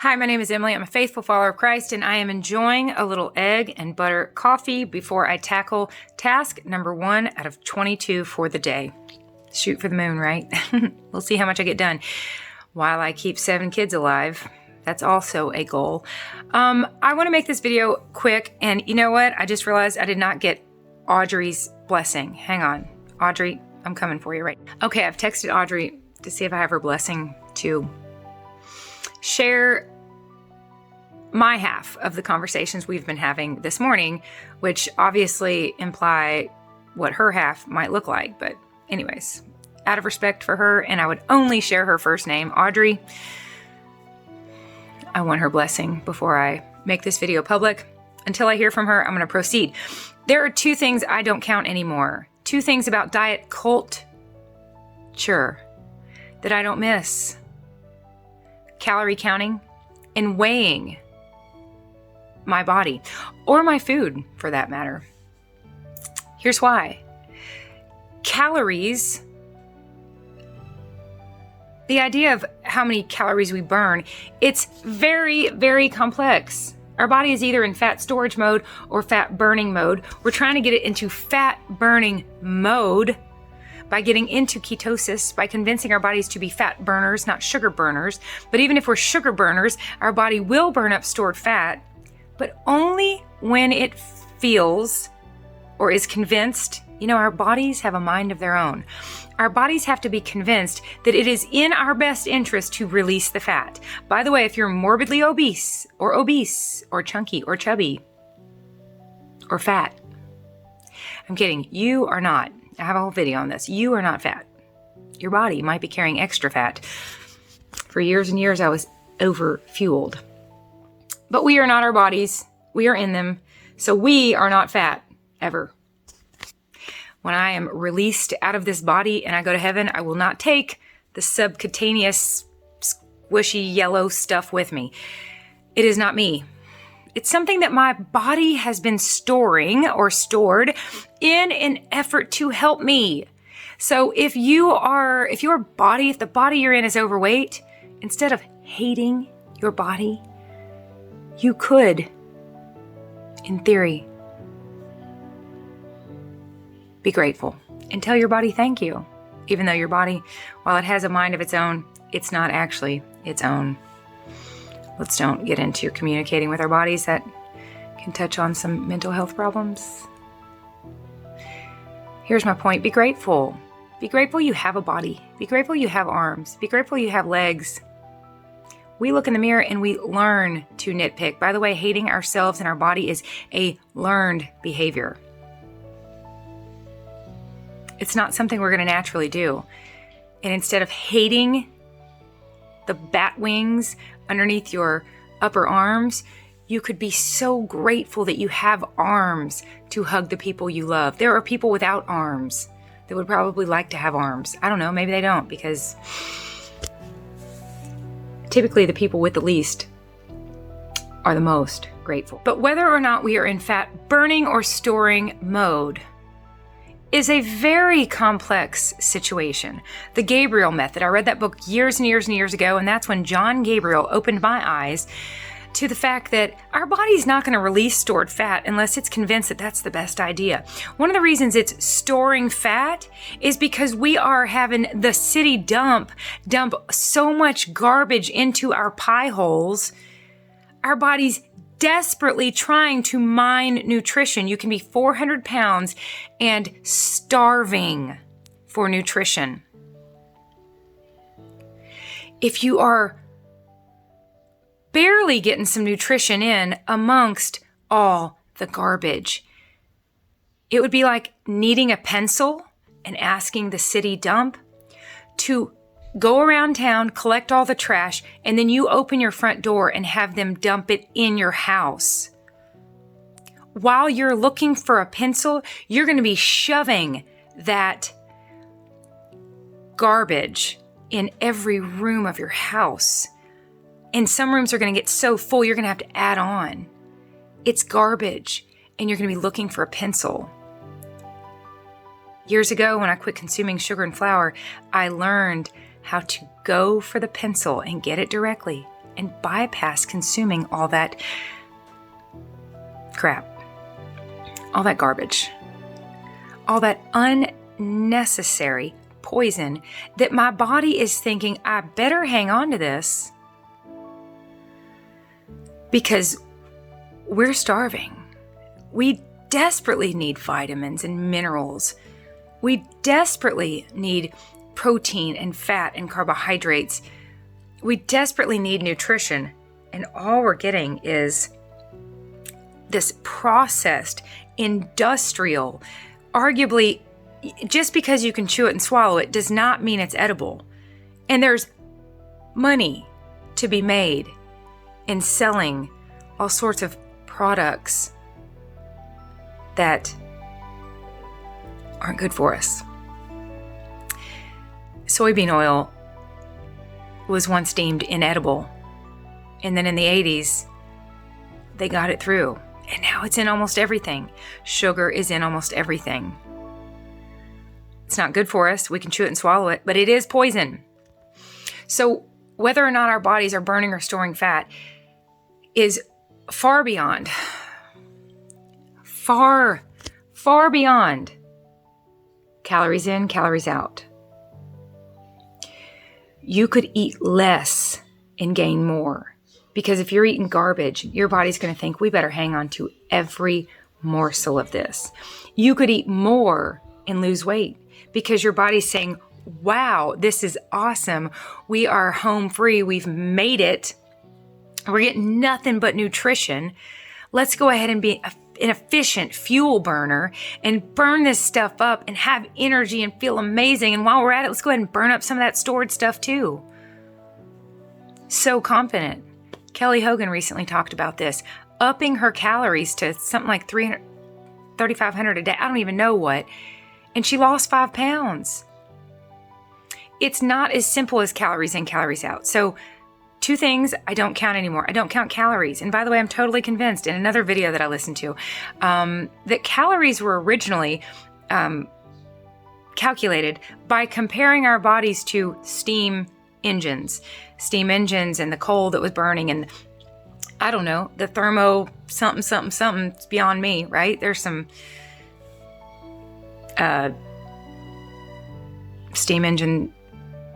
Hi, my name is Emily. I'm a faithful follower of Christ, and I am enjoying a little egg and butter coffee before I tackle task number 1 out of 22 for the day. Shoot for the moon, right? We'll see how much I get done while I keep 7 kids alive. That's also a goal. I want to make this video quick, and you know what? I just realized I did not get Audrey's blessing. Hang on. Audrey, I'm coming for you, right? Okay, I've texted Audrey to see if I have her blessing to share my half of the conversations we've been having this morning, which obviously imply what her half might look like. But anyways, out of respect for her, and I would only share her first name, Audrey, I want her blessing before I make this video public. Until I hear from her, I'm going to proceed. There are 2 things I don't count anymore. 2 things about diet culture that I don't miss. Calorie counting and weighing my body, or my food for that matter. Here's why. Calories, the idea of how many calories we burn, it's very, very complex. Our body is either in fat storage mode or fat burning mode. We're trying to get it into fat burning mode by getting into ketosis, by convincing our bodies to be fat burners, not sugar burners. But even if we're sugar burners, our body will burn up stored fat, but only when it feels or is convinced. You know, our bodies have a mind of their own. Our bodies have to be convinced that it is in our best interest to release the fat. By the way, if you're morbidly obese or chunky or chubby or fat, I'm kidding, you are not. I have a whole video on this. You are not fat. Your body might be carrying extra fat. For years and years, I was over-fueled. But we are not our bodies. We are in them. So we are not fat, ever. When I am released out of this body and I go to heaven, I will not take the subcutaneous, squishy yellow stuff with me. It is not me. It's something that my body has been storing or stored in an effort to help me. So if the body you're in is overweight, instead of hating your body, you could, in theory, be grateful and tell your body thank you. Even though your body, while it has a mind of its own, it's not actually its own. Let's don't get into communicating with our bodies. That can touch on some mental health problems. Here's my point. Be grateful. Be grateful you have a body. Be grateful you have arms. Be grateful you have legs. We look in the mirror and we learn to nitpick. By the way, hating ourselves and our body is a learned behavior. It's not something we're going to naturally do. And instead of hating the bat wings underneath your upper arms, you could be so grateful that you have arms to hug the people you love. There are people without arms that would probably like to have arms. I don't know, maybe they don't, because typically the people with the least are the most grateful. But whether or not we are in fat burning or storing mode is a very complex situation. The Gabriel Method. I read that book years and years and years ago, and that's when John Gabriel opened my eyes to the fact that our body's not going to release stored fat unless it's convinced that that's the best idea. One of the reasons it's storing fat is because we are having the city dump so much garbage into our pie holes. Our body's desperately trying to mine nutrition. You can be 400 pounds and starving for nutrition. If you are barely getting some nutrition in amongst all the garbage, it would be like needing a pencil and asking the city dump to go around town, collect all the trash, and then you open your front door and have them dump it in your house. While you're looking for a pencil, you're going to be shoving that garbage in every room of your house. And some rooms are going to get so full, you're going to have to add on. It's garbage, and you're going to be looking for a pencil. Years ago, when I quit consuming sugar and flour, I learned how to go for the pencil and get it directly and bypass consuming all that crap, all that garbage, all that unnecessary poison that my body is thinking, I better hang on to this because we're starving. We desperately need vitamins and minerals. We desperately need protein and fat and carbohydrates. We desperately need nutrition. And all we're getting is this processed, industrial, arguably, just because you can chew it and swallow it does not mean it's edible. And there's money to be made in selling all sorts of products that aren't good for us. Soybean oil was once deemed inedible. And then in the 80s, they got it through. And now it's in almost everything. Sugar is in almost everything. It's not good for us. We can chew it and swallow it, but it is poison. So whether or not our bodies are burning or storing fat is far beyond calories in, calories out. You could eat less and gain more. Because if you're eating garbage, your body's going to think, we better hang on to every morsel of this. You could eat more and lose weight because your body's saying, wow, this is awesome. We are home free. We've made it. We're getting nothing but nutrition. Let's go ahead and be an efficient fuel burner and burn this stuff up and have energy and feel amazing. And while we're at it, let's go ahead and burn up some of that stored stuff too. So confident. Kelly Hogan recently talked about this, upping her calories to something like 3,500 a day. I don't even know what. And she lost 5 pounds. It's not as simple as calories in, calories out. So 2 things I don't count anymore. I don't count calories. And by the way, I'm totally convinced in another video that I listened to that calories were originally calculated by comparing our bodies to steam engines and the coal that was burning and I don't know, the thermo something, it's beyond me, right? There's some steam engine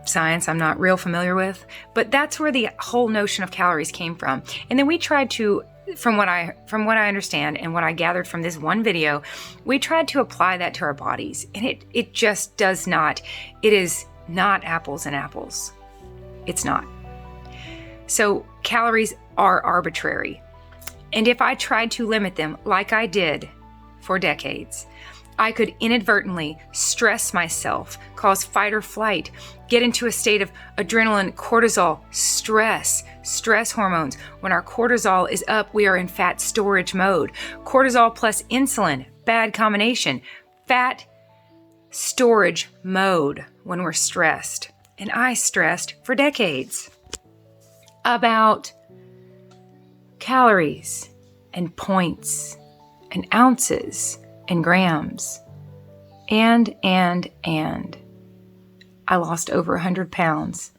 science I'm not real familiar with, but that's where the whole notion of calories came from. And then we tried to, from what I understand and what I gathered from this one video, we tried to apply that to our bodies, and it just does not. It is not apples and apples. It's not. So calories are arbitrary. And if I tried to limit them like I did for decades, I could inadvertently stress myself, cause fight or flight, get into a state of adrenaline, cortisol, stress hormones. When our cortisol is up, we are in fat storage mode. Cortisol plus insulin, bad combination. Fat storage mode when we're stressed. And I stressed for decades about calories and points and ounces and grams. And I lost over 100 pounds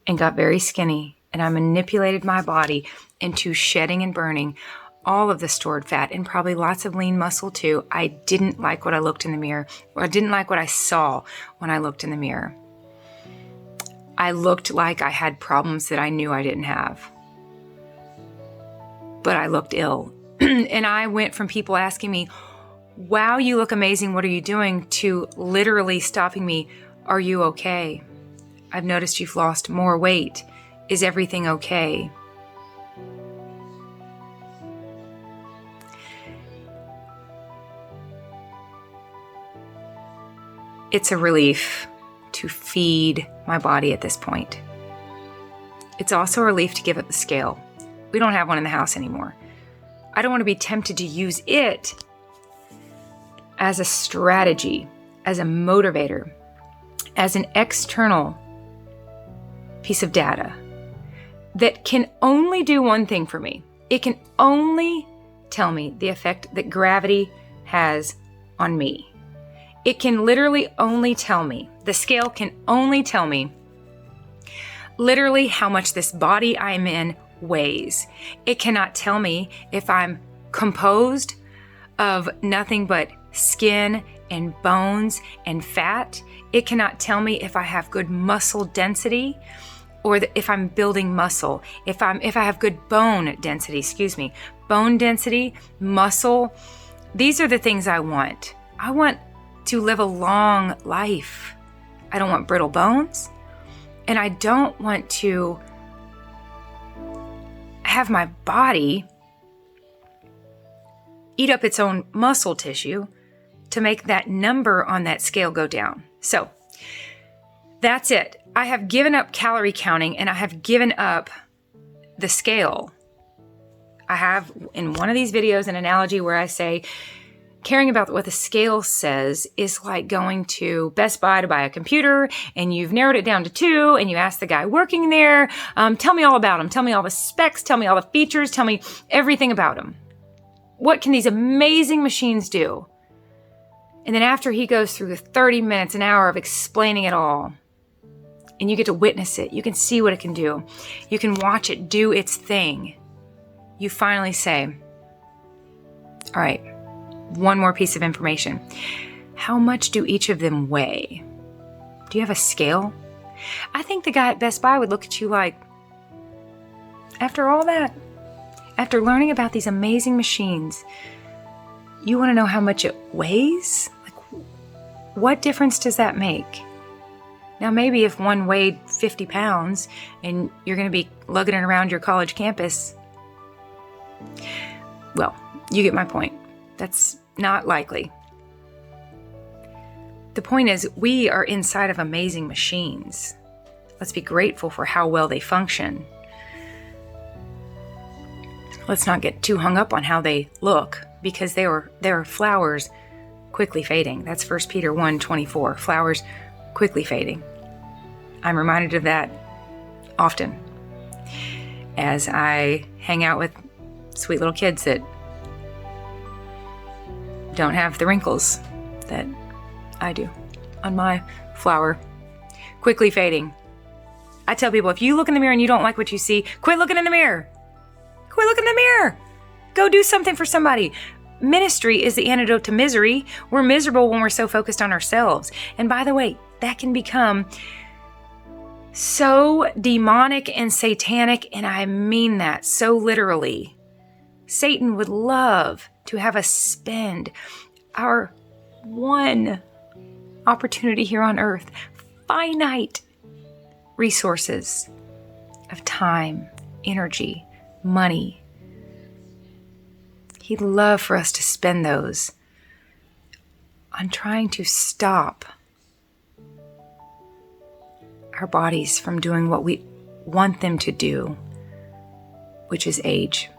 and got very skinny, and I manipulated my body into shedding and burning all of the stored fat and probably lots of lean muscle too. I didn't like what I looked in the mirror, or I didn't like what I saw when I looked in the mirror. I looked like I had problems that I knew I didn't have. But I looked ill. And I went from people asking me, wow, you look amazing, what are you doing? To literally stopping me, are you okay? I've noticed you've lost more weight. Is everything okay? It's a relief to feed my body at this point. It's also a relief to give up the scale. We don't have one in the house anymore. I don't want to be tempted to use it as a strategy, as a motivator, as an external piece of data that can only do one thing for me. It can only tell me the effect that gravity has on me. It can literally only tell me, the scale can only tell me literally how much this body I'm in weighs. It cannot tell me if I'm composed of nothing but skin and bones and fat. It cannot tell me if I have good muscle density or if I'm building muscle. If I have good bone density, bone density, muscle. These are the things I want. I want to live a long life. I don't want brittle bones, and I don't want to have my body eat up its own muscle tissue to make that number on that scale go down. So that's it. I have given up calorie counting, and I have given up the scale. I have in one of these videos an analogy where I say caring about what the scale says is like going to Best Buy to buy a computer, and you've narrowed it down to 2, and you ask the guy working there, tell me all about them. Tell me all the specs. Tell me all the features. Tell me everything about them. What can these amazing machines do? And then after he goes through the 30 minutes, an hour of explaining it all, and you get to witness it, you can see what it can do. You can watch it do its thing. You finally say, all right, one more piece of information. How much do each of them weigh? Do you have a scale? I think the guy at Best Buy would look at you like, after all that, after learning about these amazing machines, you want to know how much it weighs? Like, what difference does that make? Now, maybe if one weighed 50 pounds and you're going to be lugging it around your college campus, well, you get my point. That's not likely. The point is, we are inside of amazing machines. Let's be grateful for how well they function. Let's not get too hung up on how they look, because they are flowers quickly fading. That's 1 Peter 1:24. Flowers quickly fading. I'm reminded of that often as I hang out with sweet little kids that don't have the wrinkles that I do on my flower. Quickly fading. I tell people, if you look in the mirror and you don't like what you see, quit looking in the mirror. Quit looking in the mirror. Go do something for somebody. Ministry is the antidote to misery. We're miserable when we're so focused on ourselves. And by the way, that can become so demonic and satanic, and I mean that so literally. Satan would love to have us spend our one opportunity here on earth, finite resources of time, energy, money. He'd love for us to spend those on trying to stop our bodies from doing what we want them to do, which is age.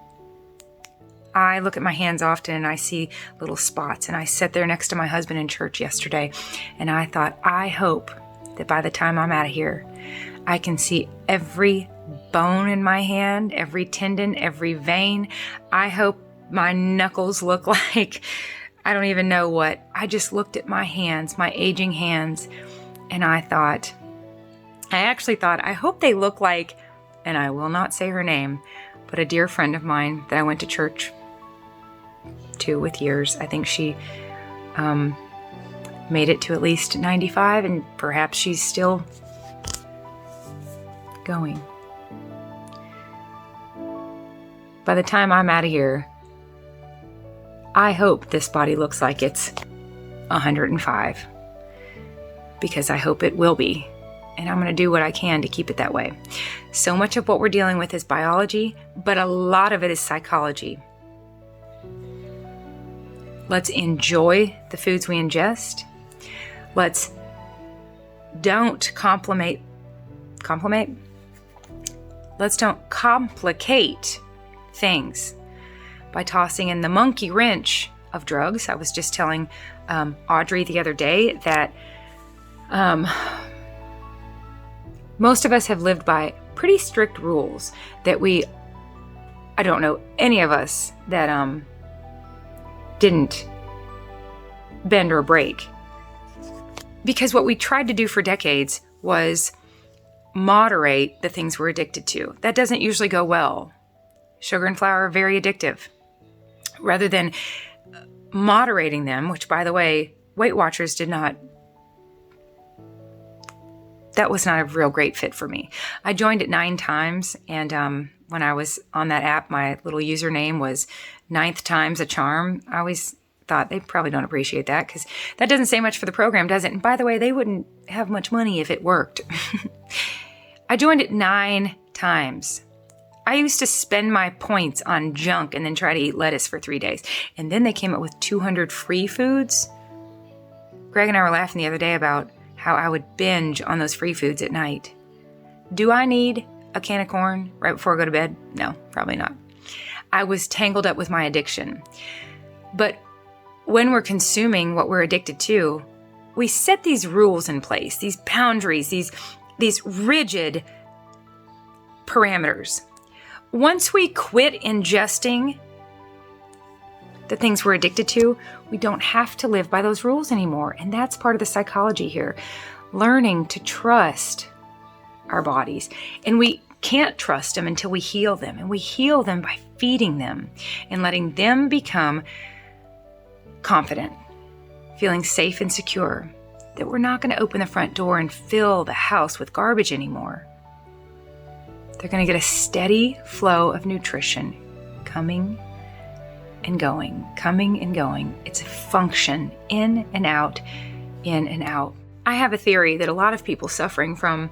I look at my hands often and I see little spots, and I sat there next to my husband in church yesterday and I thought, I hope that by the time I'm out of here, I can see every bone in my hand, every tendon, every vein. I hope my knuckles look like, I don't even know what. I just looked at my hands, my aging hands, and I actually thought, I hope they look like, and I will not say her name, but a dear friend of mine that I went to church to with years. I think she made it to at least 95, and perhaps she's still going. By the time I'm out of here, I hope this body looks like it's 105, because I hope it will be. And I'm going to do what I can to keep it that way. So much of what we're dealing with is biology, but a lot of it is psychology. Let's enjoy the foods we ingest. Let's don't complicate. Let's don't complicate things by tossing in the monkey wrench of drugs. I was just telling Audrey the other day that most of us have lived by pretty strict rules that I don't know any of us that didn't bend or break. Because what we tried to do for decades was moderate the things we're addicted to. That doesn't usually go well. Sugar and flour are very addictive. Rather than moderating them, which, by the way, Weight Watchers that was not a real great fit for me. I joined it 9 times, and when I was on that app, my little username was 9th times a charm. I always thought they probably don't appreciate that, because that doesn't say much for the program, does it? And by the way, they wouldn't have much money if it worked. I joined it 9 times. I used to spend my points on junk and then try to eat lettuce for 3 days. And then they came up with 200 free foods. Greg and I were laughing the other day about how I would binge on those free foods at night. Do I need a can of corn right before I go to bed? No, probably not. I was tangled up with my addiction. But when we're consuming what we're addicted to, we set these rules in place, these boundaries, these rigid parameters. Once we quit ingesting the things we're addicted to, we don't have to live by those rules anymore. And that's part of the psychology here. Learning to trust our bodies. And we can't trust them until we heal them. And we heal them by feeding them and letting them become confident, feeling safe and secure, that we're not going to open the front door and fill the house with garbage anymore. They're going to get a steady flow of nutrition coming and going, coming and going. It's a function, in and out, in and out. I have a theory that a lot of people suffering from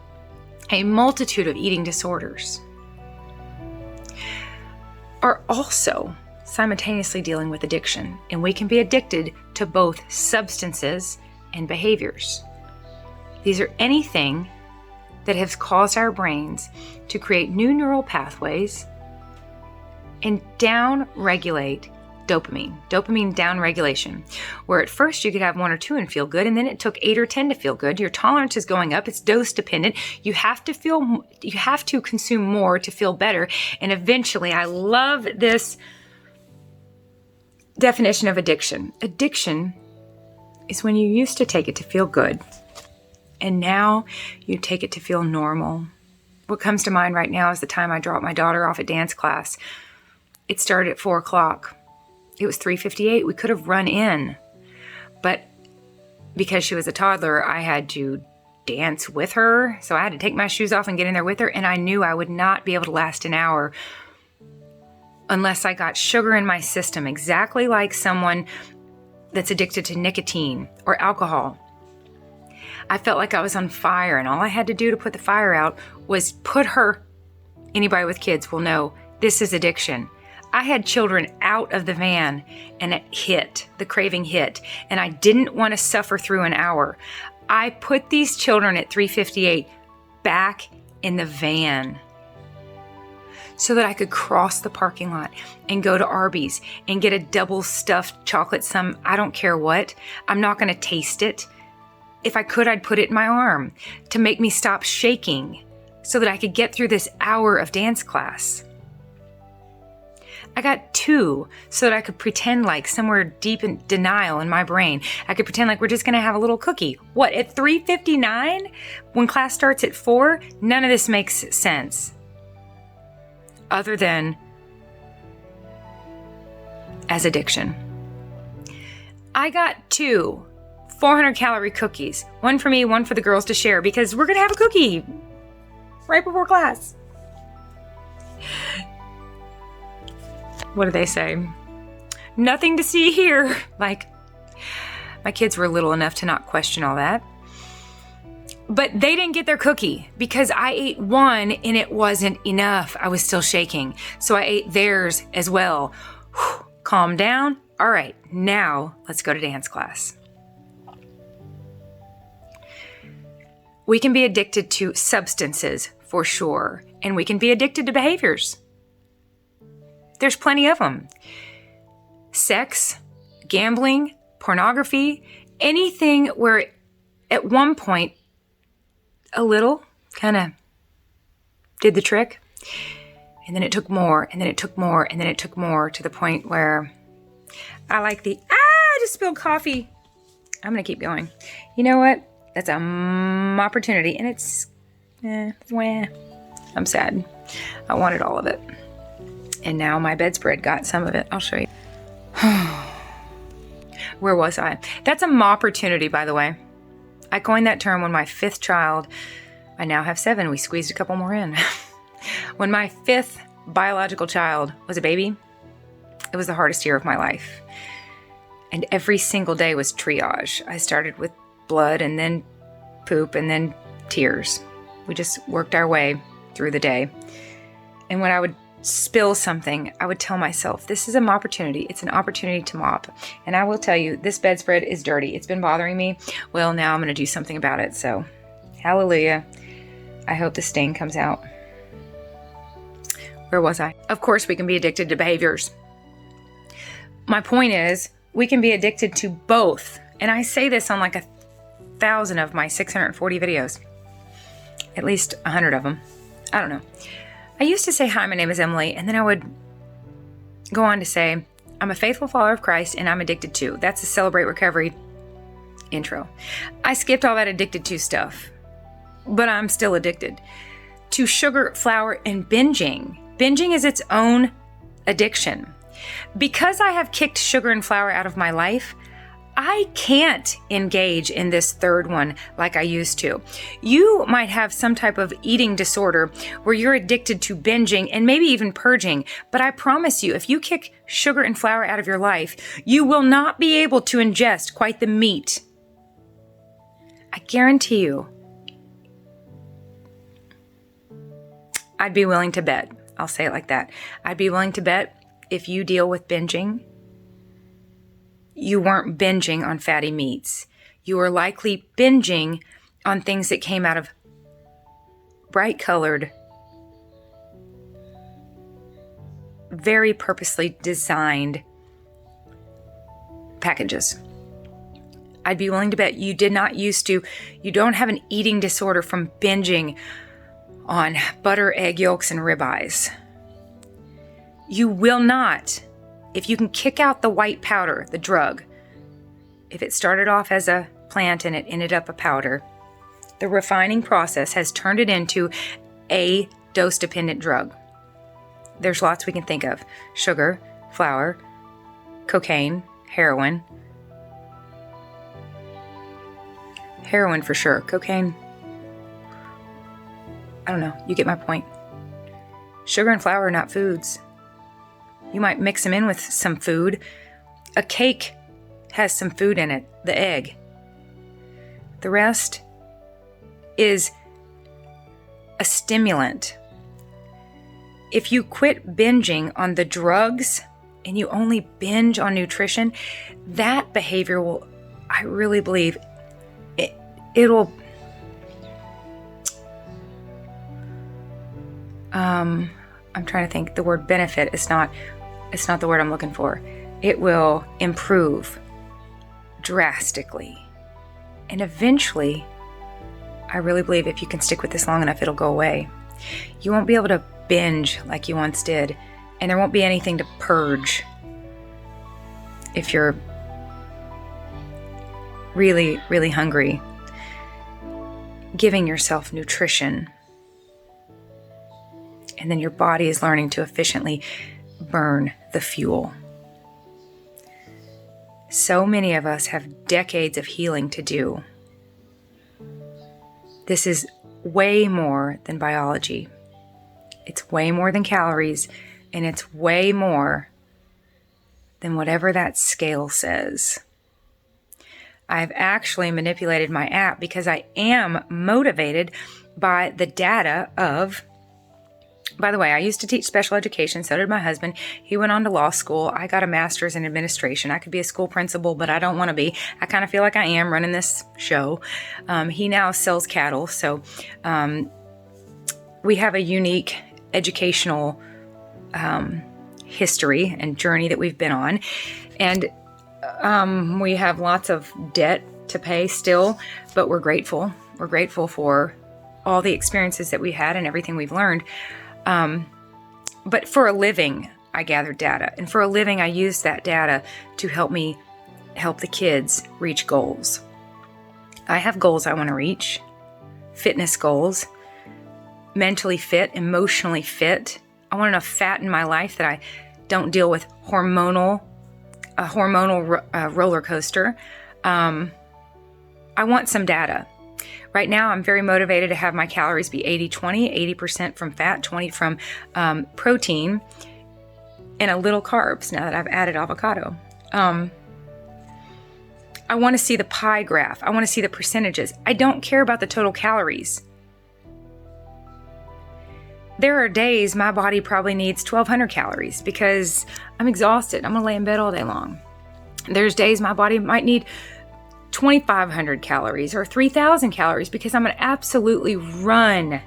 a multitude of eating disorders are also simultaneously dealing with addiction, and we can be addicted to both substances and behaviors. These are anything that has caused our brains to create new neural pathways and down-regulate dopamine down-regulation, where at first you could have 1 or 2 and feel good, and then it took 8 or 10 to feel good. Your tolerance is going up. It's dose-dependent. You have to consume more to feel better, and eventually, I love this definition of addiction. Addiction is when you used to take it to feel good, and now you take it to feel normal. What comes to mind right now is the time I dropped my daughter off at dance class. It started at 4 o'clock. It was 3:58. We could have run in, but because she was a toddler, I had to dance with her. So I had to take my shoes off and get in there with her, and I knew I would not be able to last an hour unless I got sugar in my system, exactly like someone that's addicted to nicotine or alcohol. I felt like I was on fire, and all I had to do to put the fire out was put her. Anybody with kids will know this is addiction. I had children out of the van, and the craving hit, and I didn't want to suffer through an hour. I put these children at 3:58 back in the van so that I could cross the parking lot and go to Arby's and get a double stuffed chocolate, I don't care what. I'm not going to taste it. If I could, I'd put it in my arm to make me stop shaking so that I could get through this hour of dance class. I got 2 so that I could pretend like somewhere deep in denial in my brain, I could pretend like we're just going to have a little cookie. What, at 3:59 when class starts at 4? None of this makes sense. Other than as addiction. I got 2 400-calorie cookies. One for me, one for the girls to share, because we're going to have a cookie right before class. What do they say? Nothing to see here. Like, my kids were little enough to not question all that. But they didn't get their cookie because I ate 1 and it wasn't enough. I was still shaking. So I ate theirs as well. Whew, calm down. All right, now let's go to dance class. We can be addicted to substances for sure, and we can be addicted to behaviors. There's plenty of them. Sex, gambling, pornography, anything where at one point a little kind of did the trick, and then it took more, and then it took more, and then it took more, to the point where I like I just spilled coffee. I'm going to keep going. You know what? That's an opportunity, and it's Wah. I'm sad. I wanted all of it. And now my bedspread got some of it. I'll show you. Where was I? That's a opportunity, by the way. I coined that term when my 5th child, I now have 7. We squeezed a couple more in. When my 5th biological child was a baby, it was the hardest year of my life. And every single day was triage. I started with blood and then poop and then tears. We just worked our way through the day. And when I would spill something, I would tell myself, this is an opportunity. It's an opportunity to mop. And I will tell you, this bedspread is dirty. It's been bothering me. Well, now I'm going to do something about it. So, hallelujah. I hope the stain comes out. Where was I? Of course, we can be addicted to behaviors. My point is, we can be addicted to both. And I say this on like 1,000 of my 640 videos. At least 100 of them. I don't know. I used to say, hi, my name is Emily, and then I would go on to say, I'm a faithful follower of Christ, and I'm addicted to. That's the Celebrate Recovery intro. I skipped all that addicted to stuff, but I'm still addicted to sugar, flour, and binging. Binging is its own addiction. Because I have kicked sugar and flour out of my life, I can't engage in this third one like I used to. You might have some type of eating disorder where you're addicted to binging and maybe even purging. But I promise you, if you kick sugar and flour out of your life, you will not be able to ingest quite the meat. I guarantee you. I'd be willing to bet. I'll say it like that. I'd be willing to bet if you deal with binging, you weren't binging on fatty meats. You were likely binging on things that came out of bright colored, very purposely designed packages. I'd be willing to bet you don't have an eating disorder from binging on butter, egg yolks, and ribeyes. You will not. If you can kick out the white powder, the drug, if it started off as a plant and it ended up a powder, the refining process has turned it into a dose-dependent drug. There's lots we can think of. Sugar, flour, cocaine, heroin. Heroin for sure. Cocaine, I don't know. You get my point. Sugar and flour are not foods. You might mix them in with some food. A cake has some food in it, the egg. The rest is a stimulant. If you quit binging on the drugs and you only binge on nutrition, that behavior will, I really believe, it'll I'm trying to think. The word benefit is not the word I'm looking for. It will improve drastically. And eventually, I really believe if you can stick with this long enough, it'll go away. You won't be able to binge like you once did, and there won't be anything to purge if you're really, really hungry. Giving yourself nutrition. And then your body is learning to efficiently burn the fuel. So many of us have decades of healing to do. This is way more than biology. It's way more than calories, and it's way more than whatever that scale says. I've actually manipulated my app because I am motivated by the data of. By the way, I used to teach special education. So did my husband. He went on to law school. I got a master's in administration. I could be a school principal, but I don't want to be. I kind of feel like I am running this show. He now sells cattle. So we have a unique educational history and journey that we've been on. And we have lots of debt to pay still, but we're grateful. We're grateful for all the experiences that we had and everything we've learned. But for a living, I gathered data. And for a living, I used that data to help me help the kids reach goals. I have goals I want to reach, fitness goals, mentally fit, emotionally fit. I want enough fat in my life that I don't deal with a hormonal roller coaster. I want some data. Right now, I'm very motivated to have my calories be 80-20, 80% from fat, 20 from protein, and a little carbs now that I've added avocado. I want to see the pie graph. I want to see the percentages. I don't care about the total calories. There are days my body probably needs 1,200 calories because I'm exhausted. I'm going to lay in bed all day long. There's days my body might need 2,500 calories or 3,000 calories because I'm going to absolutely run.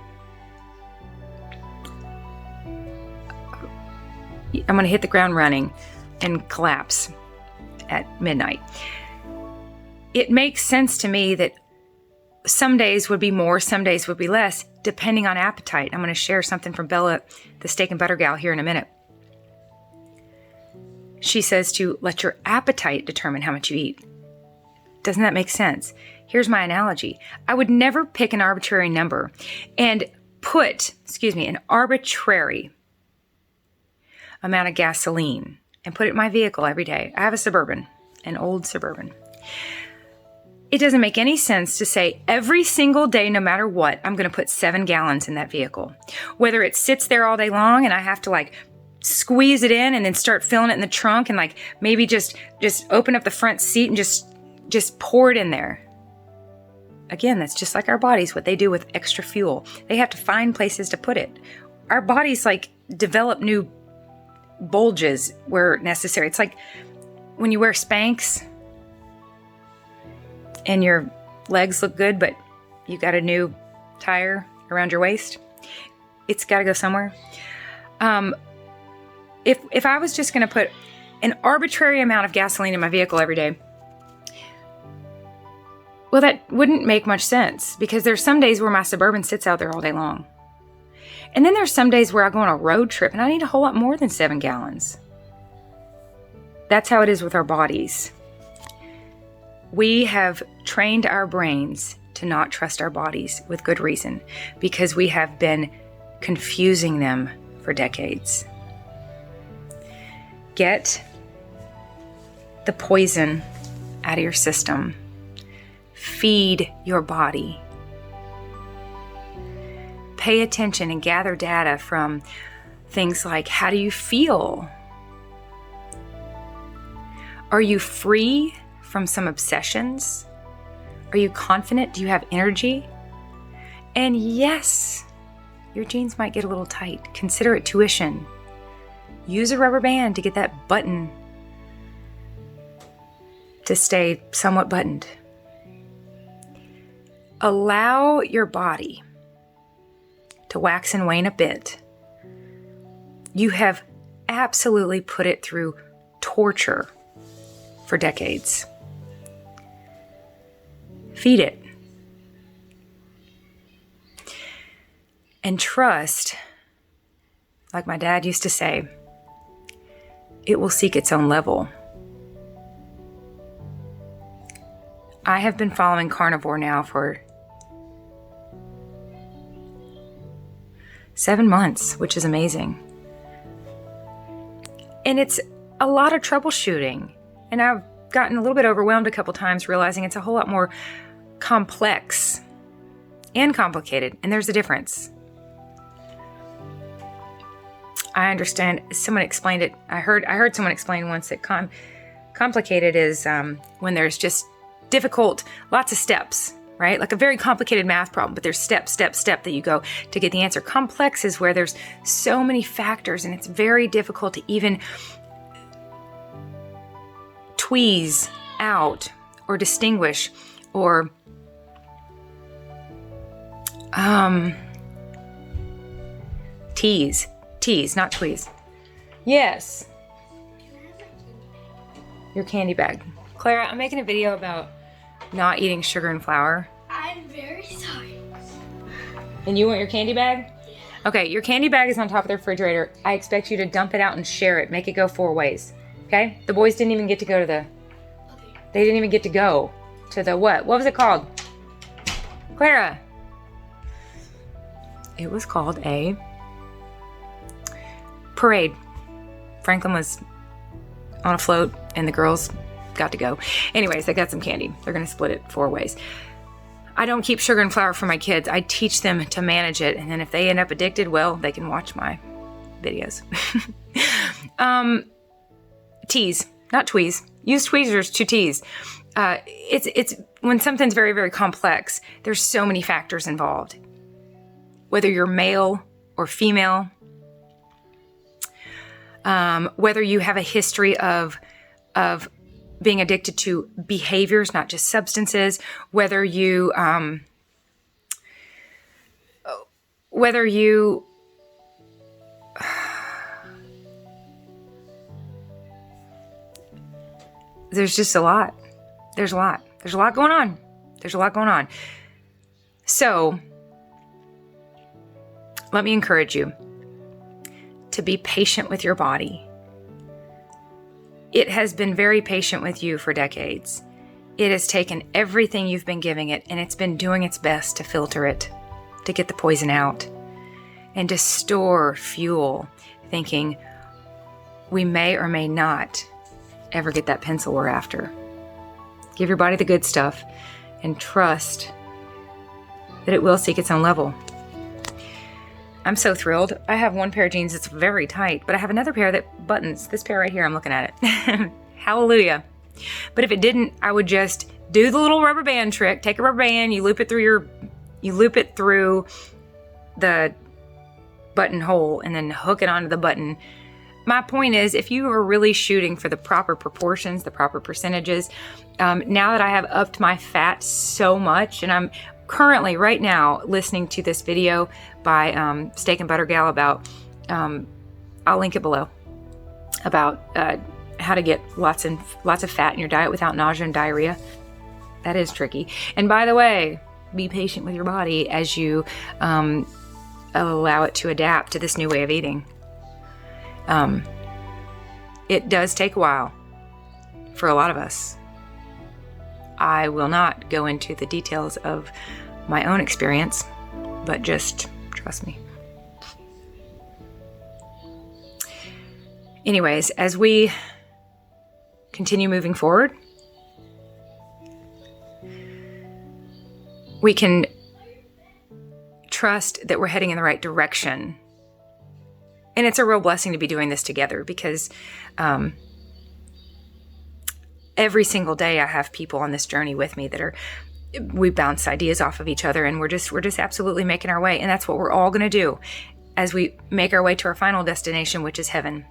I'm going to hit the ground running and collapse at midnight. It makes sense to me that some days would be more, some days would be less, depending on appetite. I'm going to share something from Bella, the steak and butter gal, here in a minute. She says to let your appetite determine how much you eat. Doesn't that make sense? Here's my analogy. I would never pick an arbitrary number and put, an arbitrary amount of gasoline and put it in my vehicle every day. I have a Suburban, an old Suburban. It doesn't make any sense to say every single day, no matter what, I'm going to put 7 gallons in that vehicle. Whether it sits there all day long and I have to squeeze it in and then start filling it in the trunk and maybe just open up the front seat and just pour it in there. Again, that's just like our bodies, what they do with extra fuel. They have to find places to put it. Our bodies develop new bulges where necessary. It's like when you wear Spanx and your legs look good, but you got a new tire around your waist. It's got to go somewhere. If I was just going to put an arbitrary amount of gasoline in my vehicle every day, well, that wouldn't make much sense because there's some days where my Suburban sits out there all day long. And then there's some days where I go on a road trip and I need a whole lot more than 7 gallons. That's how it is with our bodies. We have trained our brains to not trust our bodies with good reason because we have been confusing them for decades. Get the poison out of your system. Feed your body. Pay attention and gather data from things like, how do you feel? Are you free from some obsessions? Are you confident? Do you have energy? And yes, your jeans might get a little tight. Consider it tuition. Use a rubber band to get that button to stay somewhat buttoned. Allow your body to wax and wane a bit. You have absolutely put it through torture for decades. Feed it. And trust, like my dad used to say, it will seek its own level. I have been following carnivore now for 7 months, which is amazing. And it's a lot of troubleshooting. And I've gotten a little bit overwhelmed a couple times realizing it's a whole lot more complex and complicated. And there's a difference. I understand. Someone explained it. I heard someone explain once that complicated is when there's just difficult, lots of steps, right? Like a very complicated math problem, but there's step that you go to get the answer. Complex is where there's so many factors and it's very difficult to even tweeze out or distinguish or tease, not tweeze. Yes. Your candy bag. Clara, I'm making a video about not eating sugar and flour. I'm very sorry. And you want your candy bag? Yeah. Okay, your candy bag is on top of the refrigerator. I expect you to dump it out and share it. Make it go 4 ways. Okay? The boys didn't even get to go to the... Okay. They didn't even get to go to the what? What was it called? Clara. It was called a parade. Franklin was on a float and the girls got to go. Anyways, they got some candy. They're going to split it 4 ways. I don't keep sugar and flour for my kids. I teach them to manage it. And then if they end up addicted, well, they can watch my videos. Tease, not tweeze. Use tweezers to tease. It's when something's very, very complex, there's so many factors involved. Whether you're male or female, whether you have a history of being addicted to behaviors, not just substances, whether you there's just a lot. There's a lot going on. So let me encourage you to be patient with your body. It has been very patient with you for decades. It has taken everything you've been giving it, and it's been doing its best to filter it, to get the poison out, and to store fuel, thinking we may or may not ever get that pencil we're after. Give your body the good stuff and trust that it will seek its own level. I'm so thrilled. I have one pair of jeans that's very tight, but I have another pair that buttons. This pair right here, I'm looking at it. Hallelujah. But if it didn't, I would just do the little rubber band trick. Take a rubber band, you loop it through the button hole and then hook it onto the button. My point is, if you are really shooting for the proper proportions, the proper percentages, now that I have upped my fat so much, and I'm currently right now listening to this video by Steak and Butter Gal about, I'll link it below, about how to get lots of fat in your diet without nausea and diarrhea. That is tricky. And by the way, be patient with your body as you allow it to adapt to this new way of eating. It does take a while for a lot of us. I will not go into the details of my own experience, but just trust me. Anyways, as we continue moving forward, we can trust that we're heading in the right direction. And it's a real blessing to be doing this together because every single day I have people on this journey with me that we bounce ideas off of each other, and we're just absolutely making our way. And that's what we're all going to do as we make our way to our final destination, which is heaven.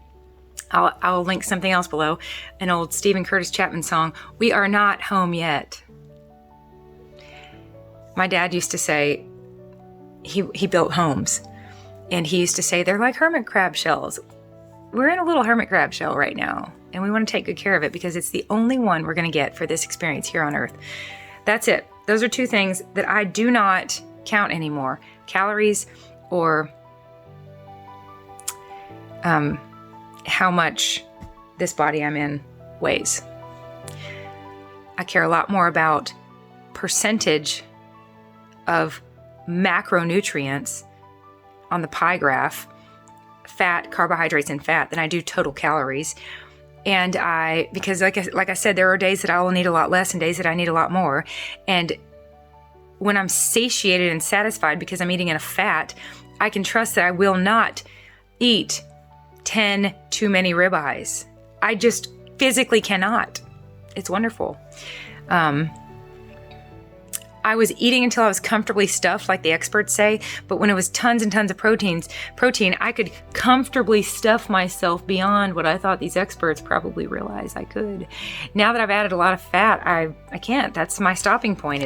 I'll link something else below, an old Stephen Curtis Chapman song, "We Are Not Home Yet." My dad used to say, he built homes, and he used to say they're like hermit crab shells. We're in a little hermit crab shell right now, and we want to take good care of it because it's the only one we're going to get for this experience here on Earth. That's it. Those are 2 things that I do not count anymore: calories or how much this body I'm in weighs. I care a lot more about percentage of macronutrients on the pie graph, fat, carbohydrates, and fat, than I do total calories. And because like I said, there are days that I will need a lot less and days that I need a lot more. And when I'm satiated and satisfied because I'm eating enough fat, I can trust that I will not eat 10 too many ribeyes. I just physically cannot. It's wonderful. I was eating until I was comfortably stuffed, like the experts say, but when it was tons and tons of protein, I could comfortably stuff myself beyond what I thought these experts probably realized I could. Now that I've added a lot of fat, I can't. That's my stopping point.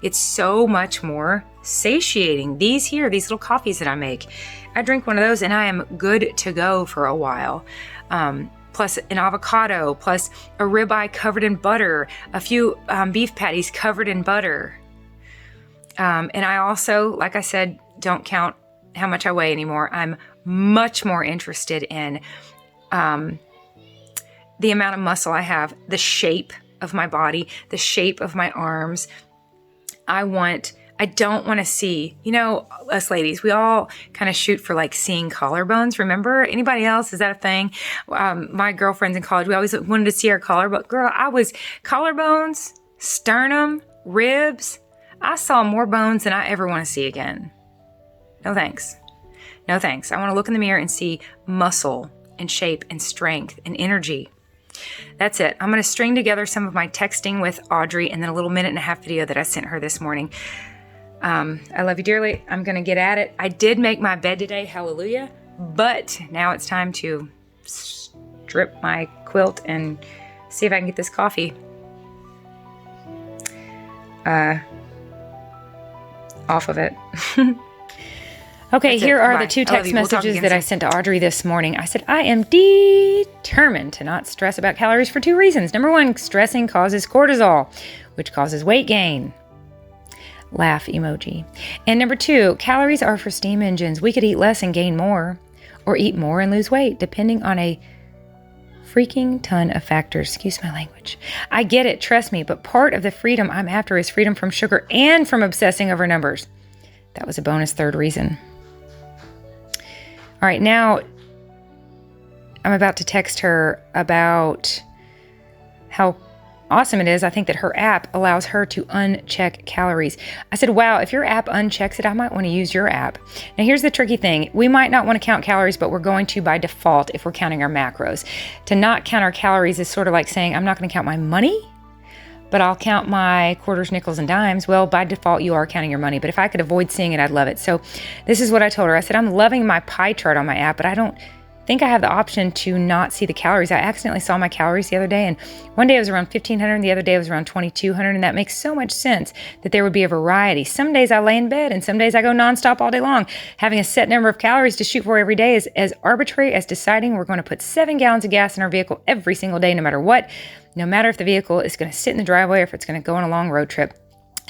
It's so much more satiating. These little coffees that I make, I drink one of those and I am good to go for a while. Plus an avocado, plus a ribeye covered in butter, a few beef patties covered in butter. And I also, like I said, don't count how much I weigh anymore. I'm much more interested in the amount of muscle I have, the shape of my body, the shape of my arms. I want I don't want to see, you know, us ladies, we all kind of shoot for like seeing collarbones. Remember? Anybody else? Is that a thing? My girlfriends in college, we always wanted to see our collarbone. Girl, I was collarbones, sternum, ribs. I saw more bones than I ever want to see again. No thanks. No thanks. I want to look in the mirror and see muscle and shape and strength and energy. That's it. I'm going to string together some of my texting with Audrey and then a little 1.5-minute video that I sent her this morning. I love you dearly. I'm going to get at it. I did make my bed today. Hallelujah. But now it's time to strip my quilt and see if I can get this coffee off of it. Okay, here are the 2 text messages that I sent to Audrey this morning. I said, I am determined to not stress about calories for 2 reasons. Number 1, stressing causes cortisol, which causes weight gain. Laugh emoji. And number 2, calories are for steam engines. We could eat less and gain more, or eat more and lose weight, depending on a freaking ton of factors. Excuse my language. I get it, trust me, but part of the freedom I'm after is freedom from sugar and from obsessing over numbers. That was a bonus 3rd reason. All right, now I'm about to text her about how awesome it is. I think that her app allows her to uncheck calories. I said, wow, if your app unchecks it, I might want to use your app. Now, here's the tricky thing. We might not want to count calories, but we're going to by default if we're counting our macros. To not count our calories is sort of like saying, I'm not going to count my money, but I'll count my quarters, nickels, and dimes. Well, by default, you are counting your money. But if I could avoid seeing it, I'd love it. So this is what I told her. I said, I'm loving my pie chart on my app, but I don't think I have the option to not see the calories. I accidentally saw my calories the other day, and one day it was around 1,500, and the other day it was around 2,200, and that makes so much sense that there would be a variety. Some days I lay in bed, and some days I go nonstop all day long. Having a set number of calories to shoot for every day is as arbitrary as deciding we're going to put 7 gallons of gas in our vehicle every single day, no matter what, no matter if the vehicle is going to sit in the driveway or if it's going to go on a long road trip.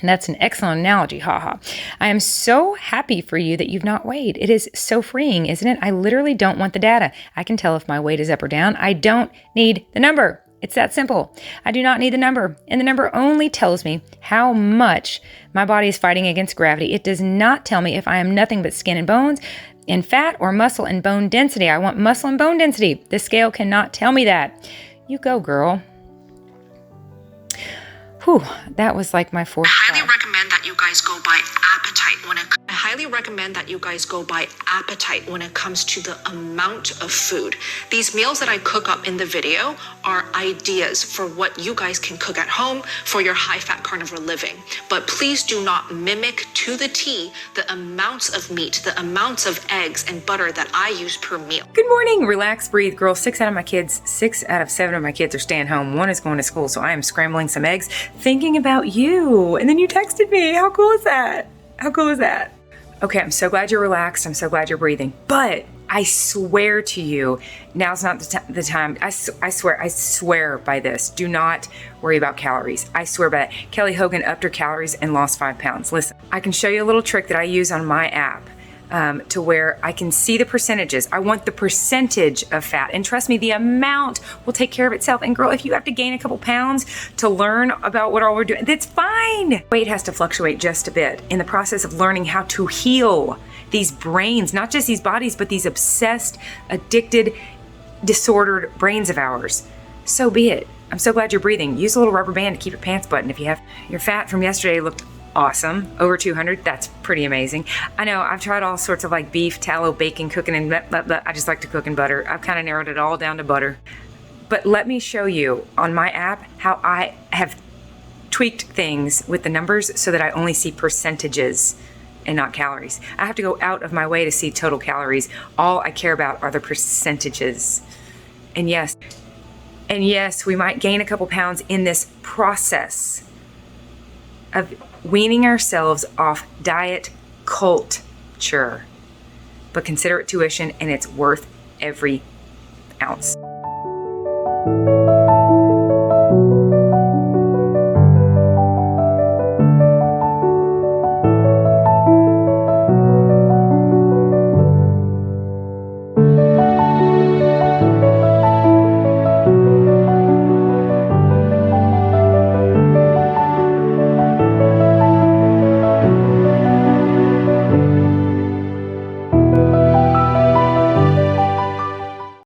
And that's an excellent analogy, haha. I am so happy for you that you've not weighed. It is so freeing, isn't it? I literally don't want the data. I can tell if my weight is up or down. I don't need the number. It's that simple. I do not need the number. And the number only tells me how much my body is fighting against gravity. It does not tell me if I am nothing but skin and bones and fat or muscle and bone density. I want muscle and bone density. The scale cannot tell me that. You go, girl. Whew, that was like my 4th. I highly recommend that you guys go by appetite when it comes to the amount of food. These meals that I cook up in the video are ideas for what you guys can cook at home for your high-fat carnivore living. But please do not mimic to the T the amounts of meat, the amounts of eggs and butter that I use per meal. Good morning. Relax, breathe. Girl, 6 out of 7 of my kids are staying home. 1 is going to school, so I am scrambling some eggs, thinking about you. And then you texted me. How cool is that? How cool is that? Okay, I'm so glad you're relaxed. I'm so glad you're breathing. But I swear to you, now's not the time. I swear by this. Do not worry about calories. I swear by that. Kelly Hogan upped her calories and lost 5 pounds. Listen, I can show you a little trick that I use on my app. To where I can see the percentages. I want the percentage of fat. And trust me, the amount will take care of itself. And girl, if you have to gain a couple pounds to learn about what all we're doing, that's fine. Weight has to fluctuate just a bit in the process of learning how to heal these brains, not just these bodies, but these obsessed, addicted, disordered brains of ours. So be it. I'm so glad you're breathing. Use a little rubber band to keep your pants buttoned. If you have your fat from yesterday looked awesome, over 200, that's pretty amazing. I know I've tried all sorts of like beef, tallow, bacon, cooking, and blah, blah, blah. I just like to cook in butter. I've kind of narrowed it all down to butter. But let me show you on my app how I have tweaked things with the numbers so that I only see percentages and not calories. I have to go out of my way to see total calories. All I care about are the percentages. And yes, we might gain a couple pounds in this process of weaning ourselves off diet culture. But consider it tuition, and it's worth every ounce.